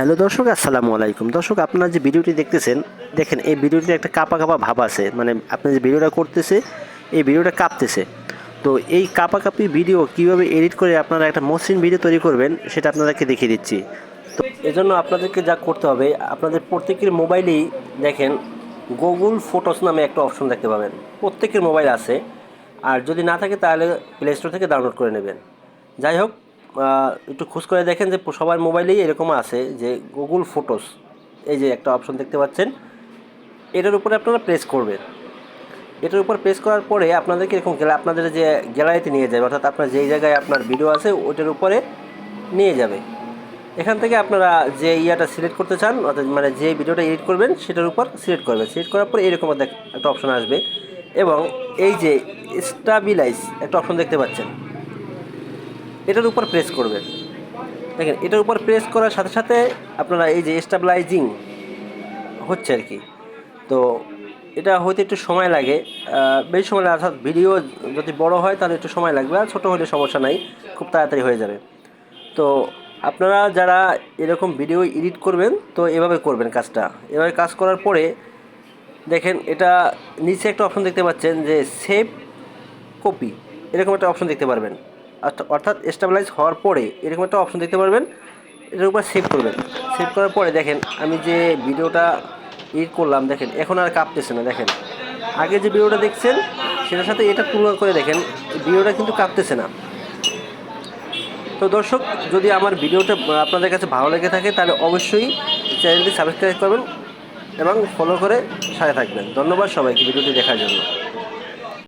Hello দর্শক, আসসালামু আলাইকুম। দর্শক, আপনারা যে ভিডিওটি দেখতেছেন, দেখেন এই ভিডিওটিতে একটা কাঁপা কাঁপা ভাব আছে। মানে আপনি যে ভিডিওটা করতেছে, এই ভিডিওটা কাঁপতেছে। তো এই কাঁপাকাঁপি ভিডিও কীভাবে এডিট করে আপনারা একটা মসৃণ ভিডিও তৈরি করবেন, সেটা আপনাদেরকে দেখিয়ে দিচ্ছি। তো এজন্য আপনাদেরকে যা করতে হবে, আপনাদের প্রত্যেকের মোবাইলেই দেখেন গুগল ফটোস নামে একটা অপশন দেখতে পাবেন। প্রত্যেকের মোবাইল আছে, আর যদি না থাকে তাহলে প্লে স্টোর থেকে ডাউনলোড করে নেবেন। যাই হোক, একটু খোঁজ করে দেখেন যে সবার মোবাইলেই এরকম আছে যে গুগল ফটোস, এই যে একটা অপশন দেখতে পাচ্ছেন, এটার উপরে আপনারা প্রেস করবেন। এটার উপর প্রেস করার পরে আপনাদেরকে এরকম আপনাদের যে গ্যালারিতে নিয়ে যাবে, অর্থাৎ আপনার যেই জায়গায় আপনার ভিডিও আছে ওইটার উপরে নিয়ে যাবে। এখান থেকে আপনারা যে ইয়াটা সিলেক্ট করতে চান, অর্থাৎ মানে যে ভিডিওটা এডিট করবেন সেটার উপর সিলেক্ট করবেন। সিলেক্ট করার পরে এরকম একটা অপশন আসবে, এবং এই যে স্টাবিলাইজ একটা অপশন দেখতে পাচ্ছেন, এটার উপর প্রেস করবেন। দেখেন, এটার উপর প্রেস করার সাথে সাথে আপনারা এই যে স্টেবিলাইজিং হচ্ছে আর কি। তো এটা হয়তো একটু সময় লাগে, বেশি সময় লাগে, অর্থাৎ ভিডিও যদি বড় হয় তাহলে একটু সময় লাগবে, আর ছোটো হলে সমস্যা নাই, খুব তাড়াতাড়ি হয়ে যাবে। তো আপনারা যারা এরকম ভিডিও এডিট করবেন, তো এভাবে করবেন কাজটা। এভাবে কাজ করার পরে দেখেন, এটা নিচে একটা অপশন দেখতে পাচ্ছেন যে সেভ কপি, এরকম একটা অপশন দেখতে পারবেন। অর্থাৎ স্টেবিলাইজ হওয়ার পরে এরকম একটা অপশন দেখতে পারবেন, এটার উপর সেভ করবেন। সেভ করার পরে দেখেন, আমি যে ভিডিওটা এডিট করলাম, দেখেন এখন আর কাঁপতেছে না। দেখেন, আগে যে ভিডিওটা দেখছেন সেটার সাথে এটা তুলনা করে দেখেন, ভিডিওটা কিন্তু কাঁপতেছে না। তো দর্শক, যদি আমার ভিডিওটা আপনাদের কাছে ভালো লেগে থাকে তাহলে অবশ্যই চ্যানেলটি সাবস্ক্রাইব করবেন এবং ফলো করে সাথে থাকবেন। ধন্যবাদ সবাইকে ভিডিওটি দেখার জন্য।